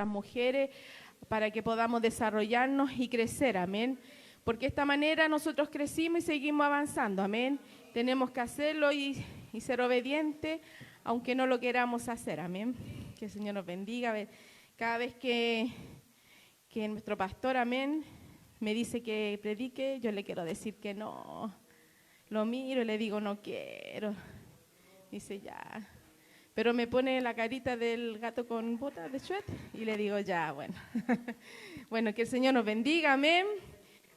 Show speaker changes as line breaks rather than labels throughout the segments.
las mujeres, para que podamos desarrollarnos y crecer, amén. Porque de esta manera nosotros crecimos y seguimos avanzando, amén. Tenemos que hacerlo y ser obedientes, aunque no lo queramos hacer, amén. Que el Señor nos bendiga. Cada vez que nuestro pastor, amén, me dice que predique, yo le quiero decir que no. Lo miro y le digo, no quiero. Dice, ya. Pero me pone la carita del gato con botas de suet y le digo, ya, bueno. Bueno, que el Señor nos bendiga, amén.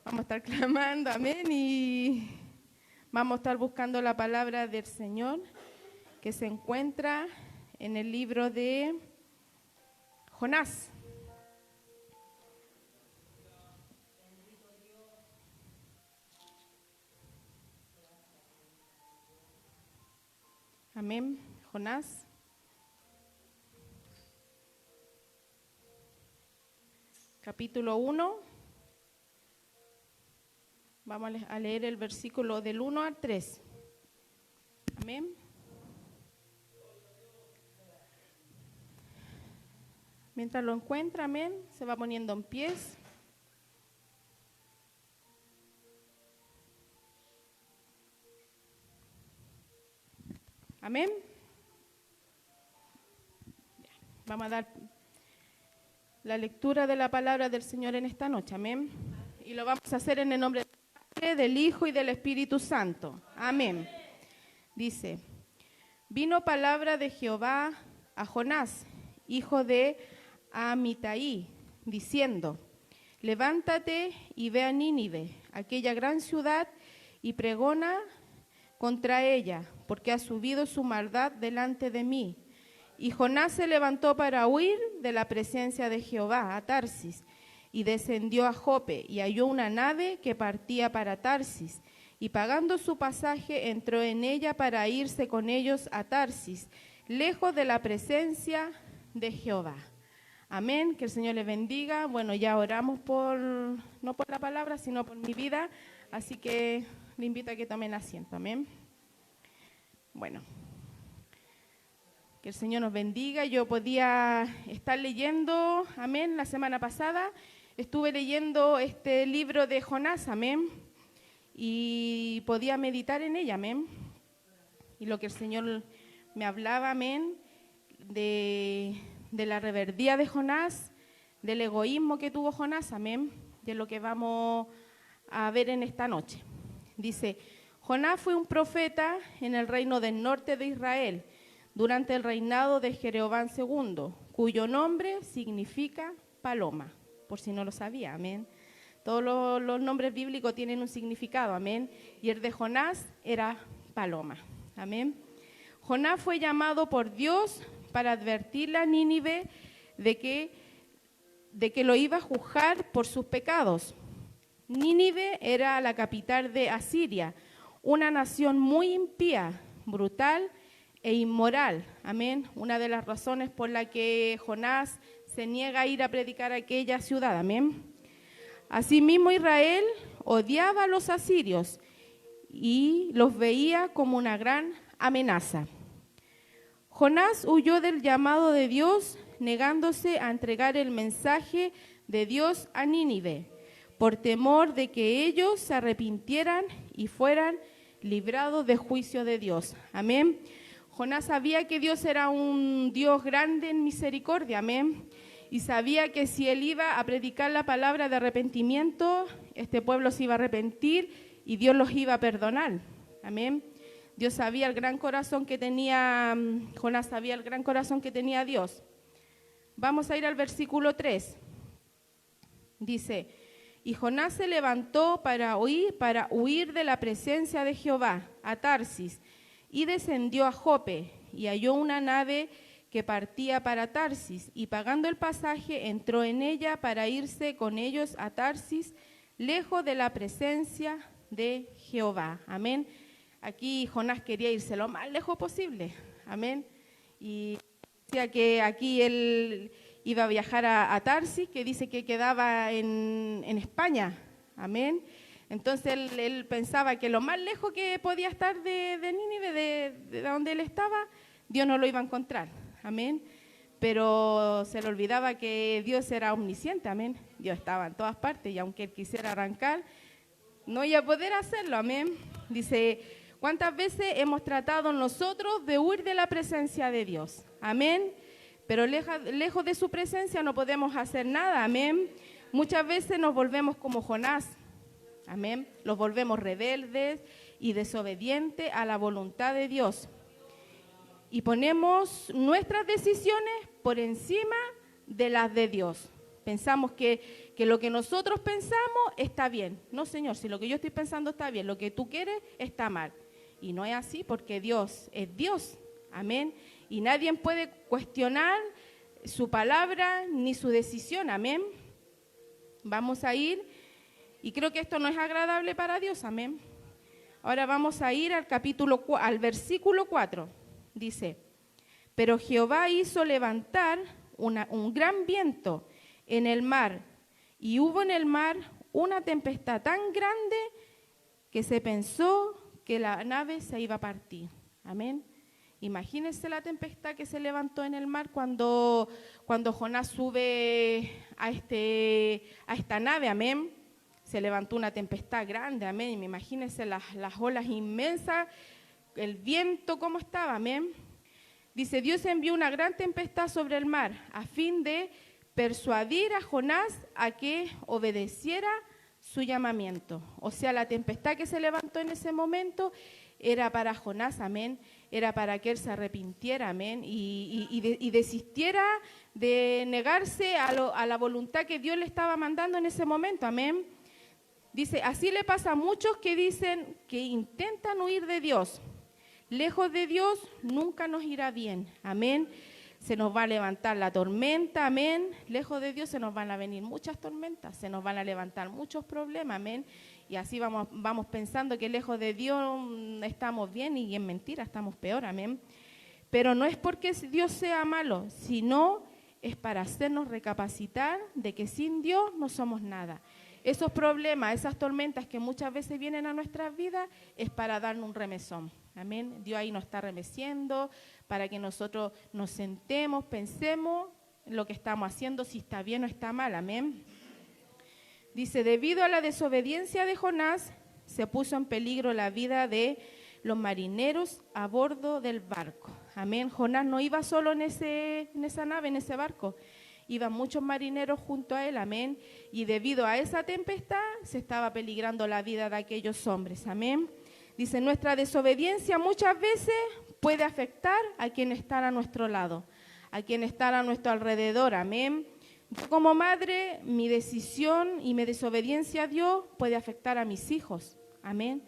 Vamos a estar clamando, amén, y vamos a estar buscando la palabra del Señor que se encuentra en el libro de Jonás. Amén, Jonás. Capítulo 1. Vamos a leer el versículo del 1 al 3. Amén. Mientras lo encuentra, amén, se va poniendo en pies. Amén. Vamos a dar la lectura de la palabra del Señor en esta noche, amén. Y lo vamos a hacer en el nombre del Padre, del Hijo y del Espíritu Santo. Amén. Dice, vino palabra de Jehová a Jonás, hijo de Amitai, diciendo, levántate y ve a Nínive, aquella gran ciudad, y pregona contra ella, porque ha subido su maldad delante de mí. Y Jonás se levantó para huir de la presencia de Jehová a Tarsis, y descendió a Jope, y halló una nave que partía para Tarsis, y pagando su pasaje entró en ella para irse con ellos a Tarsis, lejos de la presencia de Jehová. Amén, que el Señor les bendiga. Bueno, ya oramos no por la palabra, sino por mi vida, así que le invito a que tomen asiento, amén. Bueno, que el Señor nos bendiga. Yo podía estar leyendo, amén, la semana pasada estuve leyendo este libro de Jonás, amén, y podía meditar en ella, amén, y lo que el Señor me hablaba, amén, de la reverdía de Jonás, del egoísmo que tuvo Jonás, amén, de lo que vamos a ver en esta noche. Dice, Jonás fue un profeta en el reino del norte de Israel, durante el reinado de Jeroboam II, cuyo nombre significa paloma, por si no lo sabía, amén. Todos los nombres bíblicos tienen un significado, amén, y el de Jonás era paloma, amén. Jonás fue llamado por Dios para advertirle a Nínive de que lo iba a juzgar por sus pecados. Nínive era la capital de Asiria, una nación muy impía, brutal e inmoral, amén. Una de las razones por la que Jonás se niega a ir a predicar a aquella ciudad, amén. Asimismo, Israel odiaba a los asirios y los veía como una gran amenaza. Jonás huyó del llamado de Dios, negándose a entregar el mensaje de Dios a Nínive, por temor de que ellos se arrepintieran y fueran librados de juicio de Dios. Amén. Jonás sabía que Dios era un Dios grande en misericordia, amén, y sabía que si él iba a predicar la palabra de arrepentimiento, este pueblo se iba a arrepentir y Dios los iba a perdonar, amén. Dios sabía el gran corazón que tenía, Jonás sabía el gran corazón que tenía Dios. Vamos a ir al versículo 3. Dice, y Jonás se levantó para huir de la presencia de Jehová a Tarsis, y descendió a Jope, y halló una nave que partía para Tarsis, y pagando el pasaje entró en ella para irse con ellos a Tarsis, lejos de la presencia de Jehová. Amén. Aquí Jonás quería irse lo más lejos posible, amén, y decía que aquí él iba a viajar a Tarsis, que dice que quedaba en España, amén. Entonces él pensaba que lo más lejos que podía estar de Nínive, de donde él estaba, Dios no lo iba a encontrar, amén. pero se le olvidaba que Dios era omnisciente, amén. Dios estaba en todas partes y aunque él quisiera arrancar, no iba a poder hacerlo, amén. Dice, ¿cuántas veces hemos tratado nosotros de huir de la presencia de Dios? Amén. Pero lejos de su presencia no podemos hacer nada, amén. Muchas veces nos volvemos como Jonás, amén. Los volvemos rebeldes y desobedientes a la voluntad de Dios. Y ponemos nuestras decisiones por encima de las de Dios. Pensamos que lo que nosotros pensamos está bien. No, Señor, si lo que yo estoy pensando está bien, lo que tú quieres está mal. Y no es así porque Dios es Dios. Amén. Y nadie puede cuestionar su palabra ni su decisión. Amén. Vamos a ir, y creo que esto no es agradable para Dios. Amén. Ahora vamos a ir al versículo 4. Dice, pero Jehová hizo levantar un gran viento en el mar, y hubo en el mar una tempestad tan grande que se pensó que la nave se iba a partir. Amén. Imagínense la tempestad que se levantó en el mar cuando Jonás sube a esta nave, amén. Se levantó una tempestad grande, amén. Y imagínense las olas inmensas, el viento cómo estaba, amén. Dice, Dios envió una gran tempestad sobre el mar a fin de persuadir a Jonás a que obedeciera su llamamiento. O sea, la tempestad que se levantó en ese momento era para Jonás, amén. Era para que él se arrepintiera, amén, y desistiera de negarse a la voluntad que Dios le estaba mandando en ese momento, amén. Dice, así le pasa a muchos que dicen que intentan huir de Dios. Lejos de Dios nunca nos irá bien, amén. Se nos va a levantar la tormenta, amén. Lejos de Dios se nos van a venir muchas tormentas, se nos van a levantar muchos problemas, amén. Y así vamos pensando que lejos de Dios estamos bien y en mentira estamos peor, amén. Pero no es porque Dios sea malo, sino es para hacernos recapacitar de que sin Dios no somos nada. Esos problemas, esas tormentas que muchas veces vienen a nuestras vidas es para darnos un remesón, amén. Dios ahí nos está remeciendo para que nosotros nos sentemos, pensemos en lo que estamos haciendo, si está bien o está mal, amén. Dice, debido a la desobediencia de Jonás, se puso en peligro la vida de los marineros a bordo del barco. Amén. Jonás no iba solo en esa nave, en ese barco. Iban muchos marineros junto a él, amén. Y debido a esa tempestad, se estaba peligrando la vida de aquellos hombres, amén. Dice, nuestra desobediencia muchas veces puede afectar a quienes están a nuestro lado, a quienes están a nuestro alrededor, amén. Yo como madre, mi decisión y mi desobediencia a Dios puede afectar a mis hijos, amén.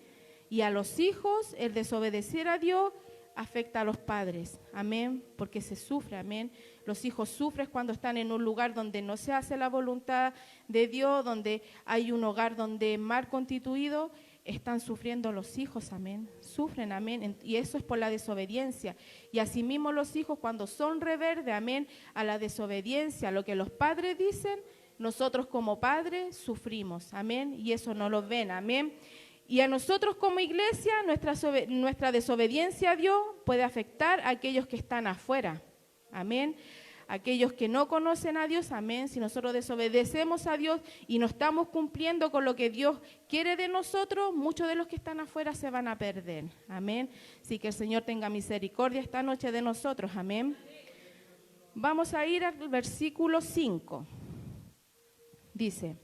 Y a los hijos, el desobedecer a Dios afecta a los padres, amén, porque se sufre, amén. Los hijos sufren cuando están en un lugar donde no se hace la voluntad de Dios, donde hay un hogar donde mal constituido, están sufriendo los hijos, amén, sufren, amén, y eso es por la desobediencia. Y asimismo los hijos cuando son rebeldes, amén, a la desobediencia, a lo que los padres dicen, nosotros como padres sufrimos, amén, y eso no lo ven, amén. Y a nosotros como iglesia, nuestra desobediencia a Dios puede afectar a aquellos que están afuera, amén. Aquellos que no conocen a Dios, amén. Si nosotros desobedecemos a Dios y no estamos cumpliendo con lo que Dios quiere de nosotros, muchos de los que están afuera se van a perder, amén. Así que el Señor tenga misericordia esta noche de nosotros, amén. Vamos a ir al versículo 5. Dice,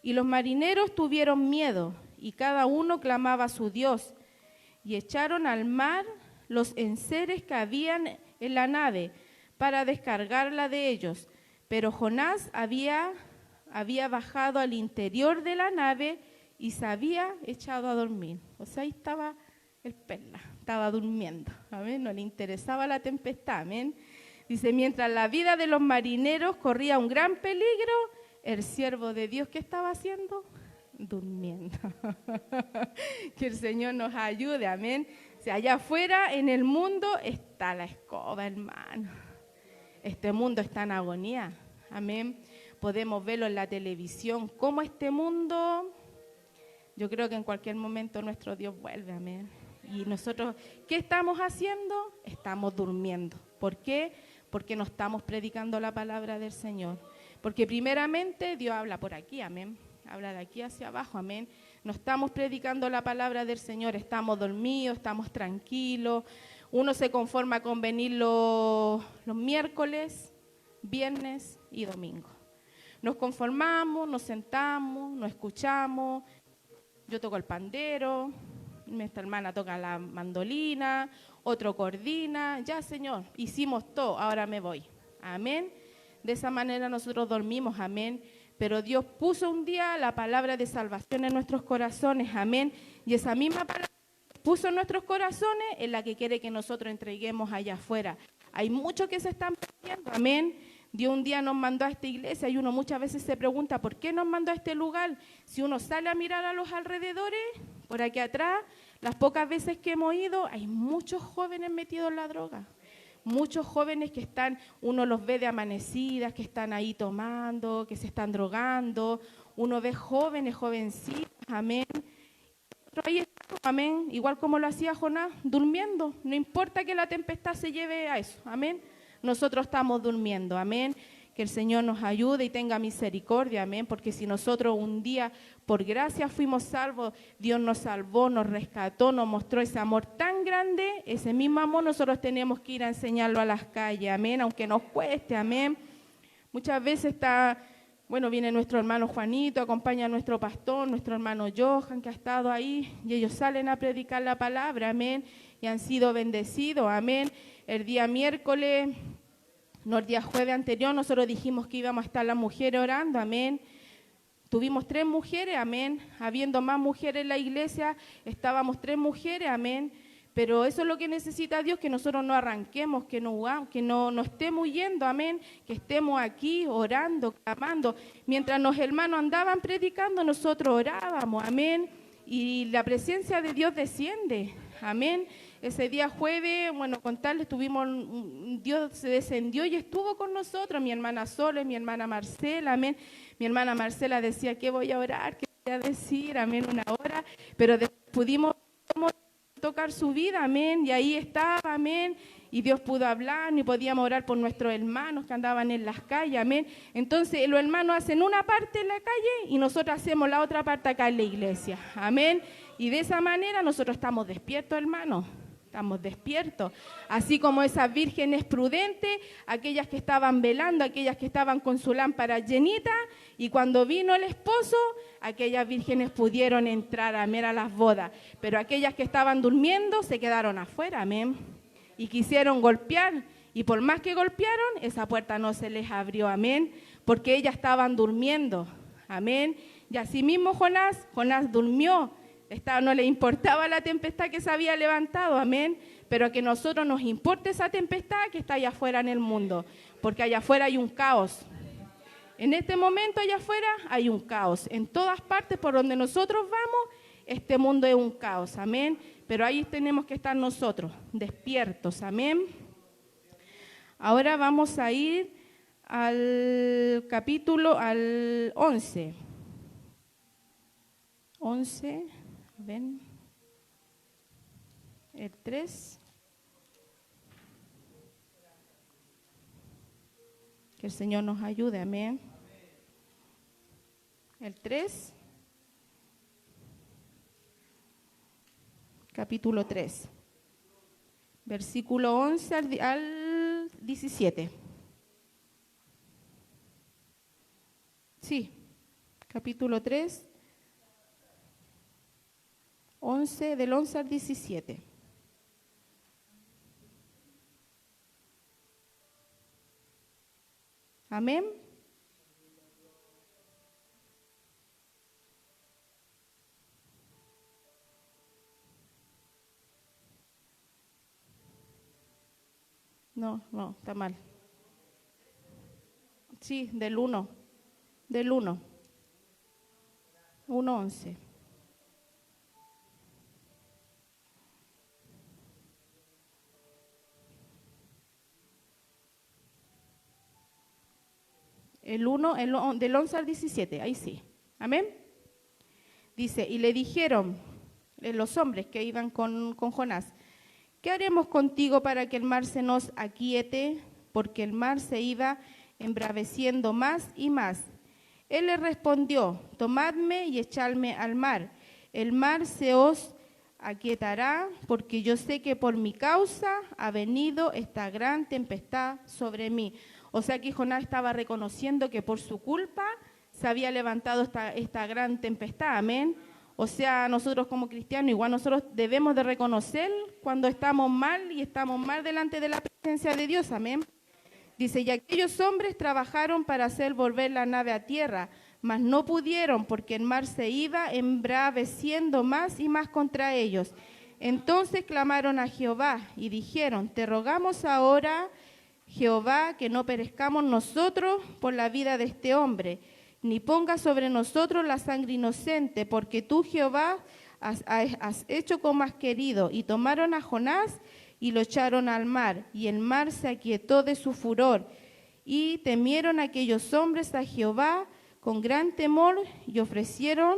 y los marineros tuvieron miedo y cada uno clamaba a su Dios y echaron al mar los enseres que habían en la nave para descargarla de ellos. Pero Jonás había bajado al interior de la nave y se había echado a dormir. O sea, ahí estaba el perla, estaba durmiendo, amén, no le interesaba la tempestad, amén. Dice, mientras la vida de los marineros corría un gran peligro, el siervo de Dios, ¿qué estaba haciendo? Durmiendo. Que el Señor nos ayude, amén. O sea, allá afuera en el mundo está la escoba, hermano. Este mundo está en agonía, amén. Podemos verlo en la televisión, cómo este mundo, yo creo que en cualquier momento nuestro Dios vuelve, amén. Y nosotros, ¿qué estamos haciendo? Estamos durmiendo. ¿Por qué? porque no estamos predicando la palabra del Señor. Porque primeramente Dios habla por aquí, amén. Habla de aquí hacia abajo, amén. No estamos predicando la palabra del Señor, estamos dormidos, estamos tranquilos. Uno se conforma con venir los miércoles, viernes y domingo. Nos conformamos, nos sentamos, nos escuchamos. Yo toco el pandero, esta hermana toca la mandolina, otro coordina. Ya, Señor, hicimos todo, ahora me voy. Amén. De esa manera nosotros dormimos, amén. Pero Dios puso un día la palabra de salvación en nuestros corazones, amén. Y esa misma palabra puso en nuestros corazones es la que quiere que nosotros entreguemos allá afuera. Hay muchos que se están perdiendo, amén. Dios un día nos mandó a esta iglesia y uno muchas veces se pregunta, ¿por qué nos mandó a este lugar? Si uno sale a mirar a los alrededores, por aquí atrás, las pocas veces que hemos ido, hay muchos jóvenes metidos en la droga. Muchos jóvenes que están, uno los ve de amanecidas, que están ahí tomando, que se están drogando. Uno ve jóvenes, jovencitas, amén. Ahí estamos, amén, igual como lo hacía Jonás, durmiendo. No importa que la tempestad se lleve a eso, amén. Nosotros estamos durmiendo, amén. Que el Señor nos ayude y tenga misericordia, amén. Porque si nosotros un día, por gracia, fuimos salvos, Dios nos salvó, nos rescató, nos mostró ese amor tan grande, ese mismo amor nosotros tenemos que ir a enseñarlo a las calles, amén, aunque nos cueste, amén. Muchas veces viene nuestro hermano Juanito, acompaña a nuestro pastor, nuestro hermano Johan, que ha estado ahí, y ellos salen a predicar la palabra, amén, y han sido bendecidos, amén. El día miércoles, no, el día jueves anterior, nosotros dijimos que íbamos a estar las mujeres orando, amén. Tuvimos 3 mujeres, amén. Habiendo más mujeres en la iglesia, estábamos 3 mujeres, amén. Pero eso es lo que necesita Dios, que nosotros no arranquemos, que no estemos huyendo, amén. Que estemos aquí orando, clamando. Mientras los hermanos andaban predicando, nosotros orábamos, amén. Y la presencia de Dios desciende, amén. Ese día jueves, contarles, Dios se descendió y estuvo con nosotros, mi hermana Sole, mi hermana Marcela, amén. Mi hermana Marcela decía, ¿qué voy a orar? ¿Qué voy a decir? Amén, una hora. Pero pudimos tocar su vida, amén, y ahí estaba, amén, y Dios pudo hablar, y podíamos orar por nuestros hermanos que andaban en las calles, amén. Entonces los hermanos hacen una parte en la calle y nosotros hacemos la otra parte acá en la iglesia, amén. Y de esa manera nosotros estamos despiertos, hermanos. Estamos despiertos, así como esas vírgenes prudentes, aquellas que estaban velando, aquellas que estaban con su lámpara llenita, y cuando vino el esposo, aquellas vírgenes pudieron entrar, amén, a las bodas, pero aquellas que estaban durmiendo se quedaron afuera, amén, y quisieron golpear, y por más que golpearon, esa puerta no se les abrió, amén, porque ellas estaban durmiendo, amén. Y así mismo Jonás durmió. No le importaba la tempestad que se había levantado, amén, pero que a nosotros nos importe esa tempestad que está allá afuera en el mundo, porque allá afuera hay un caos. En este momento allá afuera hay un caos. En todas partes por donde nosotros vamos, este mundo es un caos, amén, pero ahí tenemos que estar nosotros, despiertos, amén. Ahora vamos a ir al capítulo, al 11. 11. Ven, el 3, que el Señor nos ayude, amén. El 3, capítulo 3, versículo 11 al 17. Sí, capítulo 3. 11, del 11 al 17. Amén. No, está mal. Sí, del 1. 1:11. El 1, del 11 al 17, ahí sí. Amén. Dice, y le dijeron los hombres que iban con Jonás, ¿qué haremos contigo para que el mar se nos aquiete? porque el mar se iba embraveciendo más y más. Él le respondió: tomadme y echadme al mar. El mar se os aquietará, porque yo sé que por mi causa ha venido esta gran tempestad sobre mí. O sea que Jonás estaba reconociendo que por su culpa se había levantado esta gran tempestad, amén. O sea, nosotros como cristianos, igual nosotros debemos de reconocer cuando estamos mal y estamos mal delante de la presencia de Dios, amén. Dice, y aquellos hombres trabajaron para hacer volver la nave a tierra, mas no pudieron porque el mar se iba embraveciendo más y más contra ellos. Entonces clamaron a Jehová y dijeron, te rogamos ahora, Jehová, que no perezcamos nosotros por la vida de este hombre, ni ponga sobre nosotros la sangre inocente, porque tú, Jehová, has hecho como has querido. Y tomaron a Jonás y lo echaron al mar, y el mar se aquietó de su furor. Y temieron aquellos hombres a Jehová con gran temor, y ofrecieron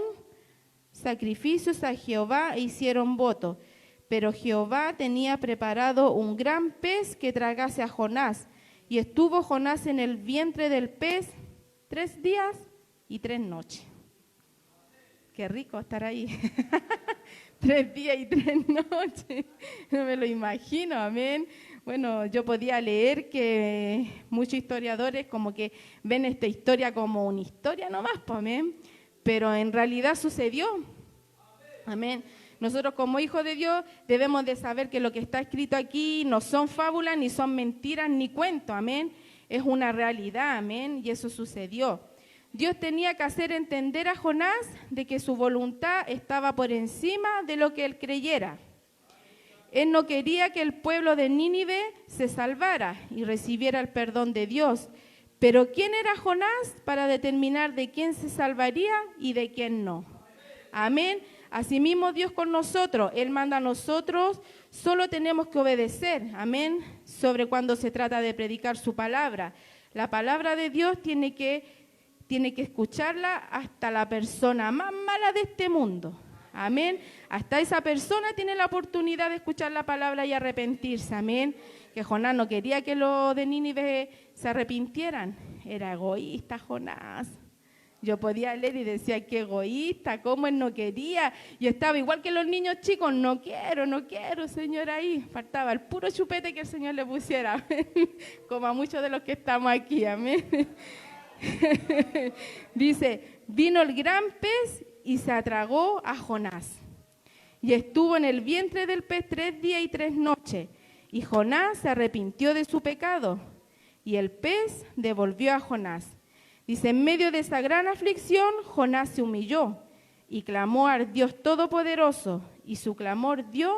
sacrificios a Jehová e hicieron voto. Pero Jehová tenía preparado un gran pez que tragase a Jonás, y estuvo Jonás en el vientre del pez 3 días y 3 noches. Qué rico estar ahí. 3 días y 3 noches. No me lo imagino, amén. Bueno, yo podía leer que muchos historiadores como que ven esta historia como una historia nomás, pues, amén. Pero en realidad sucedió. Amén. Nosotros como hijos de Dios debemos de saber que lo que está escrito aquí no son fábulas, ni son mentiras, ni cuentos, amén. Es una realidad, amén, y eso sucedió. Dios tenía que hacer entender a Jonás de que su voluntad estaba por encima de lo que él creyera. Él no quería que el pueblo de Nínive se salvara y recibiera el perdón de Dios. Pero ¿quién era Jonás para determinar de quién se salvaría y de quién no? Amén. Asimismo Dios con nosotros, Él manda a nosotros, solo tenemos que obedecer, amén, sobre cuando se trata de predicar su palabra. La palabra de Dios tiene que escucharla hasta la persona más mala de este mundo, amén. Hasta esa persona tiene la oportunidad de escuchar la palabra y arrepentirse, amén. Que Jonás no quería que los de Nínive se arrepintieran, era egoísta Jonás. Yo podía leer y decía, qué egoísta, cómo él no quería. Yo estaba igual que los niños chicos, no quiero, Señor, ahí. Faltaba el puro chupete que el Señor le pusiera, como a muchos de los que estamos aquí, amén. Dice, vino el gran pez y se atragó a Jonás. Y estuvo en el vientre del pez 3 días y 3 noches. Y Jonás se arrepintió de su pecado. Y el pez devolvió a Jonás. Dice, en medio de esa gran aflicción, Jonás se humilló y clamó al Dios Todopoderoso, y su clamor Dios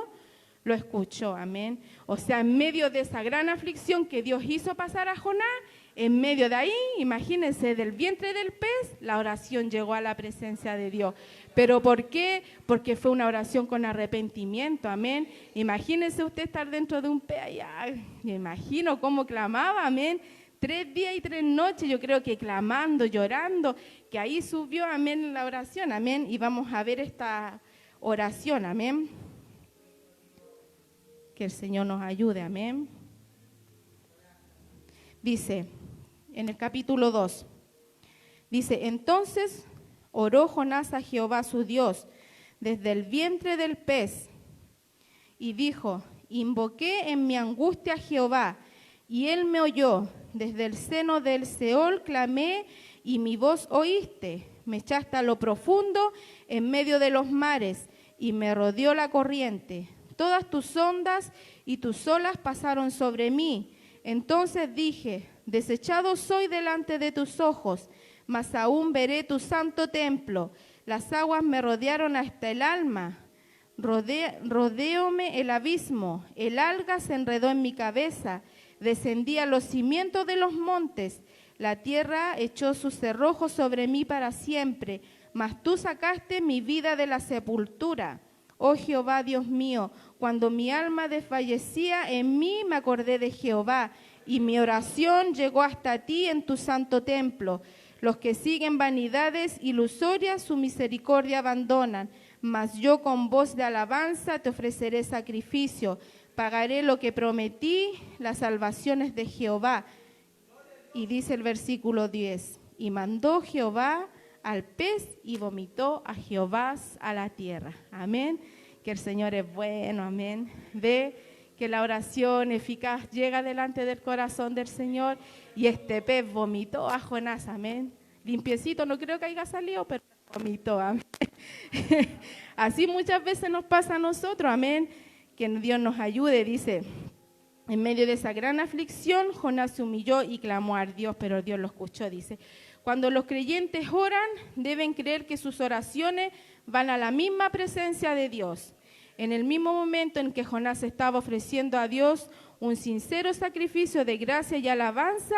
lo escuchó, amén. O sea, en medio de esa gran aflicción que Dios hizo pasar a Jonás, en medio de ahí, imagínense, del vientre del pez, la oración llegó a la presencia de Dios. ¿Pero por qué? Porque fue una oración con arrepentimiento, amén. Imagínense usted estar dentro de un pez allá, me imagino cómo clamaba, amén. 3 días y 3 noches, yo creo que clamando, llorando, que ahí subió, amén, la oración, amén, y vamos a ver esta oración, amén. Que el Señor nos ayude, amén. Dice, en el capítulo 2, dice, entonces oró Jonás a Jehová su Dios desde el vientre del pez y dijo, invoqué en mi angustia a Jehová y él me oyó. Desde el seno del Seol clamé y mi voz oíste. Me echaste a lo profundo en medio de los mares y me rodeó la corriente. Todas tus ondas y tus olas pasaron sobre mí. Entonces dije, desechado soy delante de tus ojos, mas aún veré tu santo templo. Las aguas me rodearon hasta el alma. Rodeóme el abismo. El alga se enredó en mi cabeza. Descendí a los cimientos de los montes, la tierra echó sus cerrojos sobre mí para siempre, mas tú sacaste mi vida de la sepultura. Oh Jehová, Dios mío, cuando mi alma desfallecía en mí, me acordé de Jehová, y mi oración llegó hasta ti en tu santo templo. Los que siguen vanidades ilusorias, su misericordia abandonan, mas yo con voz de alabanza te ofreceré sacrificio. pagaré lo que prometí, las salvaciones de Jehová. Y dice el versículo 10, y mandó Jehová al pez y vomitó a Jehová a la tierra. Amén. Que el Señor es bueno, amén. Ve que la oración eficaz llega delante del corazón del Señor y este pez vomitó a Jonás, amén. Limpiecito, no creo que haya salido, pero vomitó, amén. Así muchas veces nos pasa a nosotros, amén. Que Dios nos ayude, dice, en medio de esa gran aflicción, Jonás se humilló y clamó a Dios, pero Dios lo escuchó, dice. Cuando los creyentes oran, deben creer que sus oraciones van a la misma presencia de Dios. En el mismo momento en que Jonás estaba ofreciendo a Dios un sincero sacrificio de gracia y alabanza,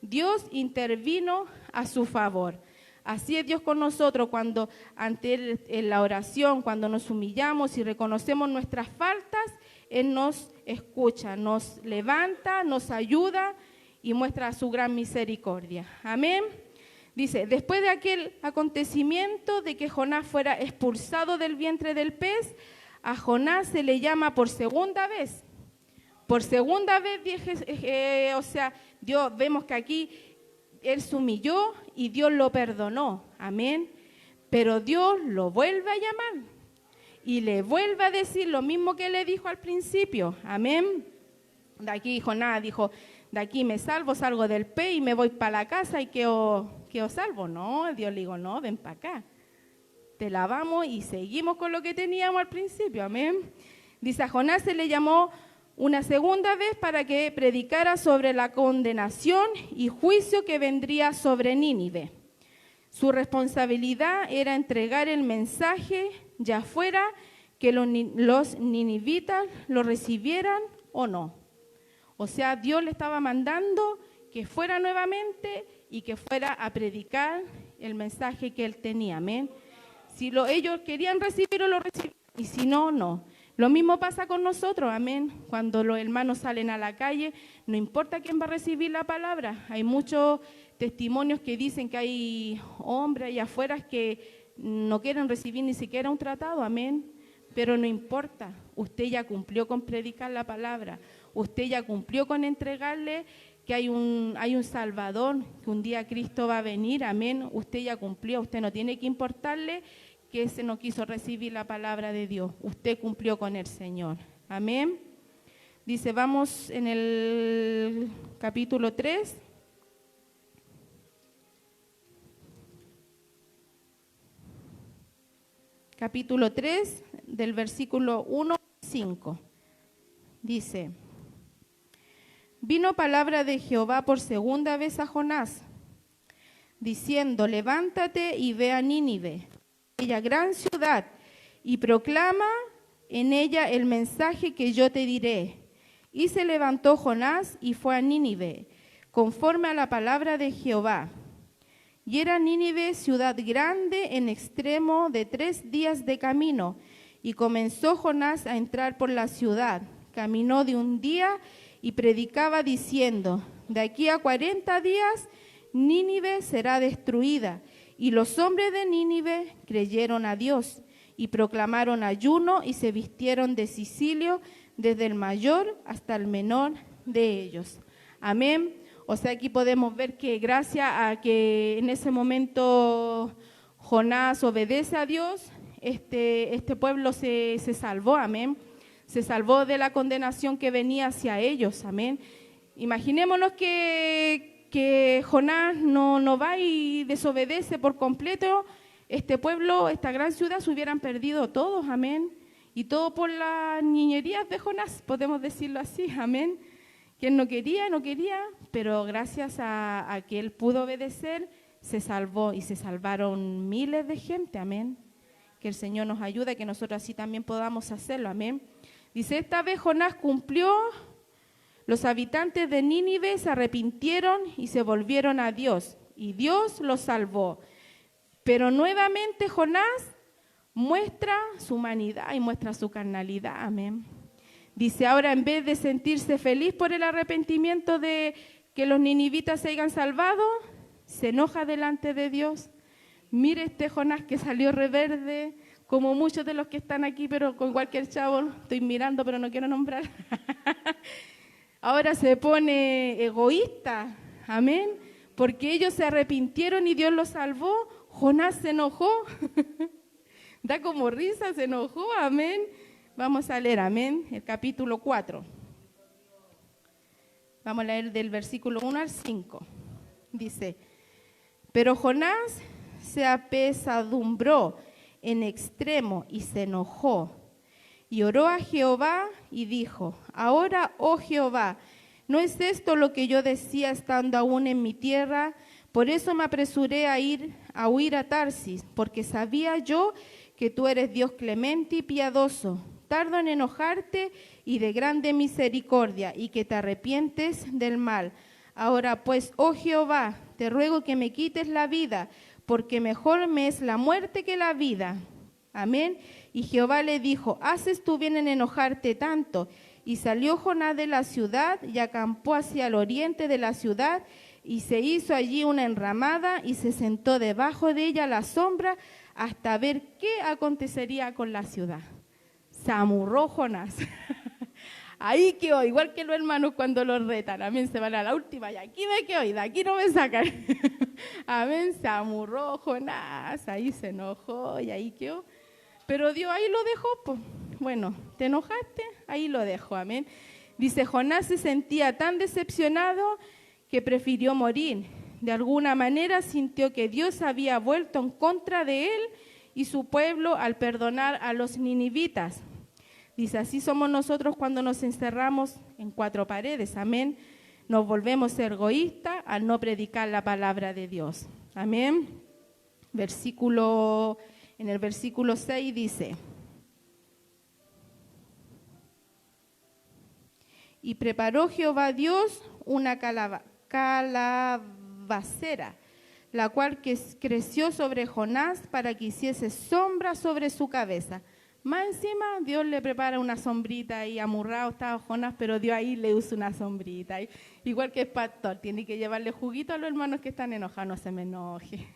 Dios intervino a su favor. Así es Dios con nosotros cuando ante Él, en la oración, cuando nos humillamos y reconocemos nuestras faltas, Él nos escucha, nos levanta, nos ayuda y muestra su gran misericordia. Amén. Dice, después de aquel acontecimiento de que Jonás fuera expulsado del vientre del pez, a Jonás se le llama por segunda vez. Por segunda vez, Dios, vemos que aquí él se humilló y Dios lo perdonó. Amén. Pero Dios lo vuelve a llamar y le vuelve a decir lo mismo que le dijo al principio. Amén. De aquí Jonás dijo, de aquí me salvo, salgo del pez y me voy para la casa y quedo salvo. No, Dios le dijo, no, ven para acá. Te lavamos y seguimos con lo que teníamos al principio. Amén. Dice, a Jonás se le llamó una segunda vez para que predicara sobre la condenación y juicio que vendría sobre Nínive. Su responsabilidad era entregar el mensaje, ya fuera que los ninivitas lo recibieran o no. O sea, Dios le estaba mandando que fuera nuevamente y que fuera a predicar el mensaje que él tenía. Amén. Si ellos querían recibirlo, lo recibían, y si no, no. Lo mismo pasa con nosotros, amén. Cuando los hermanos salen a la calle, no importa quién va a recibir la palabra. Hay muchos testimonios que dicen que hay hombres allá afuera que no quieren recibir ni siquiera un tratado, amén. Pero no importa, usted ya cumplió con predicar la palabra. Usted ya cumplió con entregarle que hay un Salvador, que un día Cristo va a venir, amén. Usted ya cumplió, usted no tiene que importarle que ese no quiso recibir la palabra de Dios. Usted cumplió con el Señor. Amén. Dice, vamos en el capítulo 3. Capítulo 3, del versículo 1 al 5. Dice, vino palabra de Jehová por segunda vez a Jonás, diciendo, levántate y ve a Nínive, aquella gran ciudad, y proclama en ella el mensaje que yo te diré. Y se levantó Jonás y fue a Nínive, conforme a la palabra de Jehová. Y era Nínive ciudad grande en extremo de 3 días de camino. Y comenzó Jonás a entrar por la ciudad. Caminó de un día y predicaba diciendo, de aquí a 40 días Nínive será destruida. Y los hombres de Nínive creyeron a Dios y proclamaron ayuno y se vistieron de cisilio desde el mayor hasta el menor de ellos. Amén. O sea, aquí podemos ver que gracias a que en ese momento Jonás obedece a Dios, este pueblo se salvó, amén. Se salvó de la condenación que venía hacia ellos, amén. Imaginémonos que Jonás no va y desobedece por completo, este pueblo, esta gran ciudad, se hubieran perdido todos, amén. Y todo por las niñerías de Jonás, podemos decirlo así, amén. Que él no quería, pero gracias a que él pudo obedecer, se salvó y se salvaron miles de gente, amén. Que el Señor nos ayude, que nosotros así también podamos hacerlo, amén. Dice, esta vez Jonás cumplió, los habitantes de Nínive se arrepintieron y se volvieron a Dios, y Dios los salvó. Pero nuevamente Jonás muestra su humanidad y muestra su carnalidad, amén. Dice, ahora en vez de sentirse feliz por el arrepentimiento de que los ninivitas se hayan salvado, se enoja delante de Dios. Mire este Jonás que salió reverde, como muchos de los que están aquí, pero con cualquier chavo, estoy mirando, pero no quiero nombrar. Ahora se pone egoísta, amén, porque ellos se arrepintieron y Dios los salvó. Jonás se enojó, da como risa, se enojó, amén. Vamos a leer, amén, el capítulo 4. Vamos a leer del versículo 1 al 5. Dice, pero Jonás se apesadumbró en extremo y se enojó. Y oró a Jehová y dijo, ahora, oh Jehová, ¿no es esto lo que yo decía estando aún en mi tierra? Por eso me apresuré a huir a Tarsis, porque sabía yo que tú eres Dios clemente y piadoso, tardo en enojarte y de grande misericordia, y que te arrepientes del mal. Ahora pues, oh Jehová, te ruego que me quites la vida, porque mejor me es la muerte que la vida. Amén. Y Jehová le dijo, ¿haces tú bien en enojarte tanto? Y salió Jonás de la ciudad y acampó hacia el oriente de la ciudad, y se hizo allí una enramada y se sentó debajo de ella a la sombra hasta ver qué acontecería con la ciudad. Se amurró Jonás. Ahí quedó, igual que los hermanos cuando los retan. Amén, se van a la última y aquí me quedo y de aquí no me sacan. Amén, se amurró Jonás, ahí se enojó y ahí quedó. Pero Dios ahí lo dejó, pues. Bueno, ¿te enojaste? Ahí lo dejó, amén. Dice, Jonás se sentía tan decepcionado que prefirió morir. De alguna manera sintió que Dios había vuelto en contra de él y su pueblo al perdonar a los ninivitas. Dice, así somos nosotros cuando nos encerramos en cuatro paredes, amén. Nos volvemos egoístas al no predicar la palabra de Dios, amén. En el versículo 6 dice, y preparó Jehová Dios una calabacera, la cual creció sobre Jonás para que hiciese sombra sobre su cabeza. Más encima, Dios le prepara una sombrita y amurrado estaba Jonás, pero Dios ahí le usa una sombrita. Igual que el pastor, tiene que llevarle juguito a los hermanos que están enojados, no se me enoje.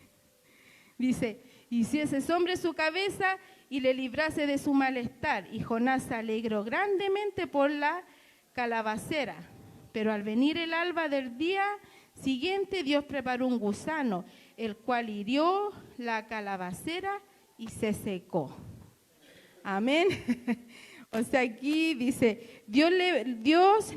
Dice, hiciese sombra su cabeza y le librase de su malestar. Y Jonás se alegró grandemente por la calabacera. Pero al venir el alba del día siguiente, Dios preparó un gusano, el cual hirió la calabacera y se secó. Amén. O sea, aquí dice, Dios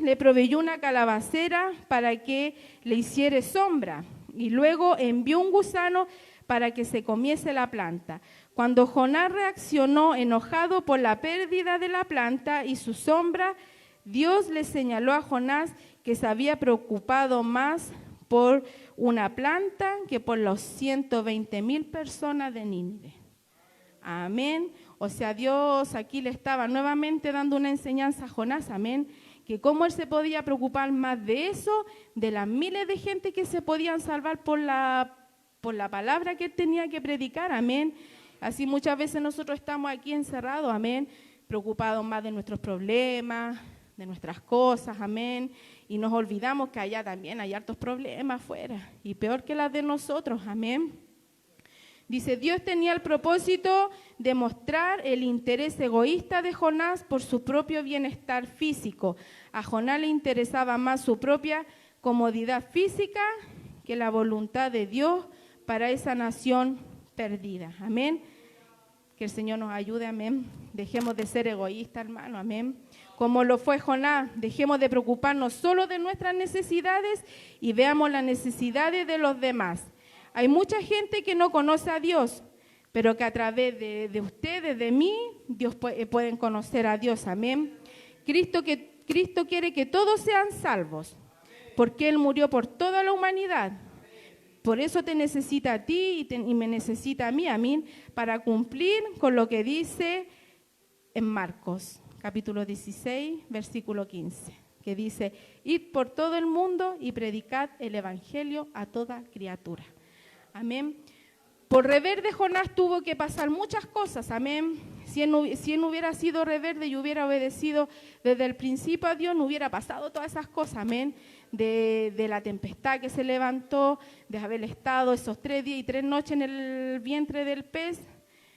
le proveyó una calabacera para que le hiciera sombra y luego envió un gusano para que se comiese la planta. Cuando Jonás reaccionó enojado por la pérdida de la planta y su sombra, Dios le señaló a Jonás que se había preocupado más por una planta que por los 120,000 personas de Nínive. Amén. O sea, Dios aquí le estaba nuevamente dando una enseñanza a Jonás, amén, que cómo él se podía preocupar más de eso, de las miles de gente que se podían salvar por la palabra que él tenía que predicar, amén. Así muchas veces nosotros estamos aquí encerrados, amén, preocupados más de nuestros problemas, de nuestras cosas, amén, y nos olvidamos que allá también hay hartos problemas afuera, y peor que las de nosotros, amén. Dice, Dios tenía el propósito de mostrar el interés egoísta de Jonás por su propio bienestar físico. A Jonás le interesaba más su propia comodidad física que la voluntad de Dios para esa nación perdida. Amén. Que el Señor nos ayude, amén. Dejemos de ser egoístas, hermano, amén. Como lo fue Jonás, dejemos de preocuparnos solo de nuestras necesidades y veamos las necesidades de los demás. Hay mucha gente que no conoce a Dios, pero que a través de ustedes, de mí, pueden conocer a Dios, amén. Cristo quiere que todos sean salvos, porque Él murió por toda la humanidad. Por eso te necesita a ti y me necesita a mí, amén, para cumplir con lo que dice en Marcos, capítulo 16, versículo 15, que dice, id por todo el mundo y predicad el evangelio a toda criatura. Amén. Por rebelde Jonás tuvo que pasar muchas cosas, amén. Si él no hubiera sido rebelde y hubiera obedecido desde el principio a Dios, no hubiera pasado todas esas cosas, amén. De la tempestad que se levantó, de haber estado esos 3 días y 3 noches en el vientre del pez,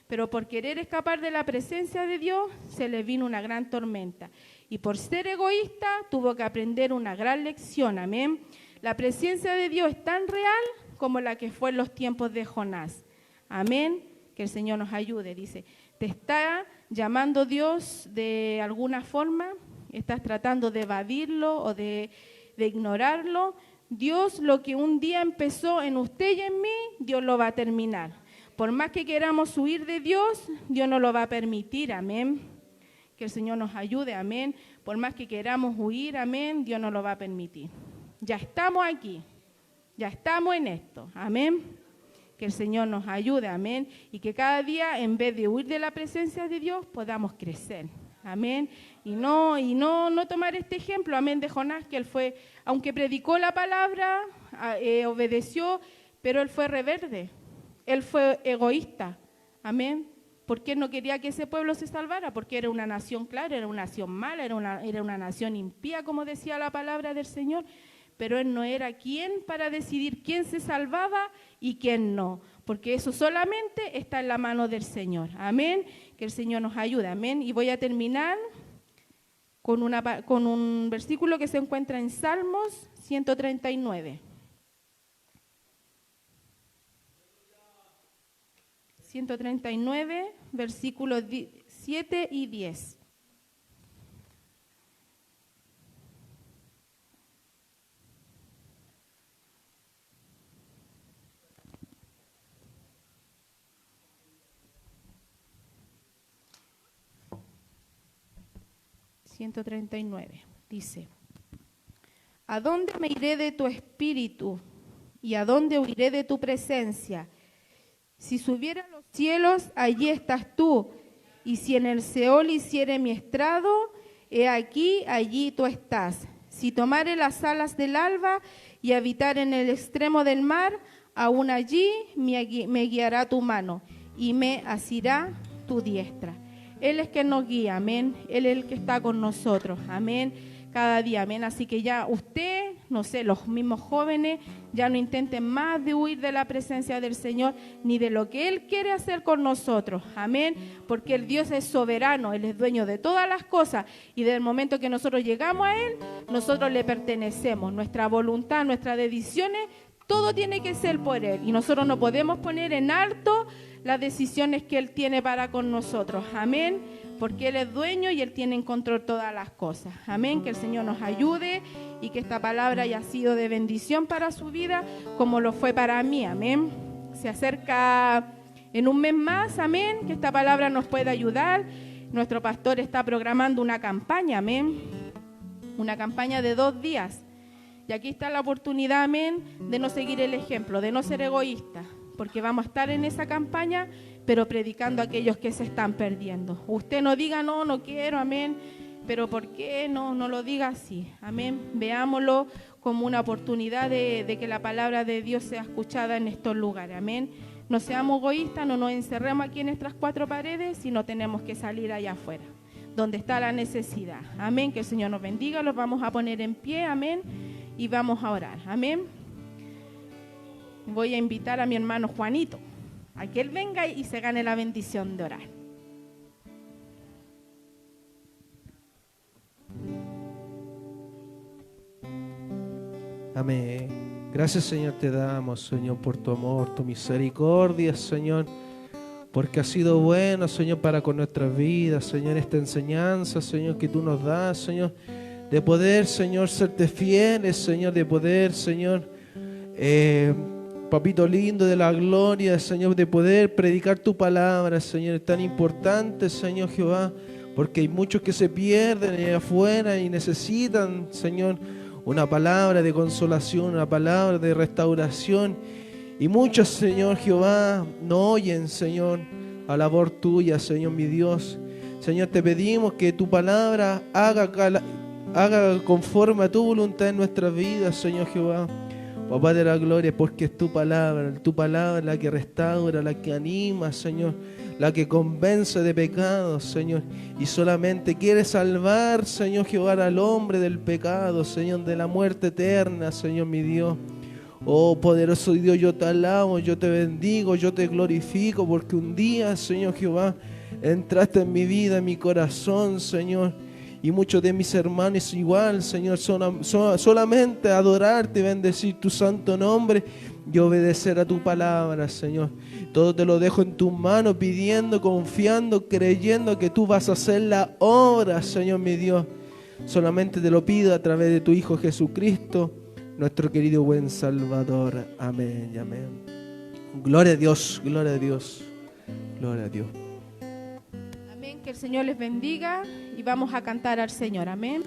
pero por querer escapar de la presencia de Dios se le vino una gran tormenta. Y por ser egoísta tuvo que aprender una gran lección, amén. La presencia de Dios es tan real como la que fue en los tiempos de Jonás, amén. Que el Señor nos ayude, dice, ¿te está llamando Dios de alguna forma? ¿Estás tratando de evadirlo o de ignorarlo? Dios, lo que un día empezó en usted y en mí, Dios lo va a terminar. Por más que queramos huir de Dios, Dios no lo va a permitir, amén. Que el Señor nos ayude, amén. Por más que queramos huir, amén, Dios no lo va a permitir. Ya estamos aquí, ya estamos en esto, amén. Que el Señor nos ayude, amén. Y que cada día, en vez de huir de la presencia de Dios, podamos crecer, amén. Y no tomar este ejemplo, amén, de Jonás, que él fue, aunque predicó la palabra, obedeció, pero él fue rebelde, él fue egoísta, amén. Porque él no quería que ese pueblo se salvara, porque era una nación, claro, era una nación mala, era una nación impía, como decía la palabra del Señor, pero él no era quien para decidir quién se salvaba y quién no, porque eso solamente está en la mano del Señor, amén. Que el Señor nos ayude, amén. Y voy a terminar con un versículo que se encuentra en Salmos 139. 139, versículos 7 y 10. Dice, ¿a dónde me iré de tu espíritu y a dónde huiré de tu presencia? Si subiera a los cielos, allí estás tú, y si en el Seol hiciere mi estrado, he aquí, allí tú estás. Si tomare las alas del alba y habitar en el extremo del mar, aún allí me guiará tu mano y me asirá tu diestra. Él es quien nos guía, amén. Él es el que está con nosotros, amén, cada día, amén. Así que ya usted, no sé, los mismos jóvenes, ya no intenten más de huir de la presencia del Señor, ni de lo que Él quiere hacer con nosotros, amén. Porque el Dios es soberano, Él es dueño de todas las cosas, y desde el momento que nosotros llegamos a Él, nosotros le pertenecemos. Nuestra voluntad, nuestras decisiones, todo tiene que ser por Él, y nosotros no podemos poner en alto las decisiones que Él tiene para con nosotros, amén, porque Él es dueño y Él tiene en control todas las cosas, amén. Que el Señor nos ayude y que esta palabra haya sido de bendición para su vida como lo fue para mí, amén. Se acerca en un mes más, amén, que esta palabra nos pueda ayudar. Nuestro pastor está programando una campaña, amén, una campaña de 2 días, y aquí está la oportunidad, amén, de no seguir el ejemplo, de no ser egoísta, porque vamos a estar en esa campaña, pero predicando a aquellos que se están perdiendo. Usted no diga, no quiero, amén, pero ¿por qué no lo diga así? Amén. Veámoslo como una oportunidad de que la palabra de Dios sea escuchada en estos lugares, amén. No seamos egoístas, no nos encerremos aquí en nuestras 4 paredes, sino tenemos que salir allá afuera, donde está la necesidad, amén. Que el Señor nos bendiga, los vamos a poner en pie, amén, y vamos a orar, amén. Voy a invitar a mi hermano Juanito a que él venga y se gane la bendición de orar.
Amén. Gracias, Señor, te damos, Señor, por tu amor, tu misericordia, Señor, porque has sido bueno, Señor, para con nuestras vidas, Señor, esta enseñanza, Señor, que tú nos das, Señor, de poder, Señor, serte fieles, Señor, de poder, Señor, Papito lindo de la gloria, Señor, de poder predicar tu palabra, Señor, es tan importante, Señor Jehová, porque hay muchos que se pierden allá afuera y necesitan, Señor, una palabra de consolación, una palabra de restauración, y muchos, Señor Jehová, no oyen, Señor, a la voz tuya, Señor mi Dios. Señor, te pedimos que tu palabra haga conforme a tu voluntad en nuestras vidas, Señor Jehová. Papá de la gloria, porque es tu palabra la que restaura, la que anima, Señor, la que convence de pecado, Señor, y solamente quiere salvar, Señor Jehová, al hombre del pecado, Señor, de la muerte eterna, Señor mi Dios. Oh poderoso Dios, yo te alabo, yo te bendigo, yo te glorifico, porque un día, Señor Jehová, entraste en mi vida, en mi corazón, Señor. Y muchos de mis hermanos igual, Señor, solamente adorarte y bendecir tu santo nombre y obedecer a tu palabra, Señor. Todo te lo dejo en tus manos, pidiendo, confiando, creyendo que tú vas a hacer la obra, Señor mi Dios. Solamente te lo pido a través de tu Hijo Jesucristo, nuestro querido buen Salvador. Amén y amén. Gloria a Dios, gloria a Dios, gloria a Dios.
Amén, que el Señor les bendiga y vamos a cantar al Señor. Amén.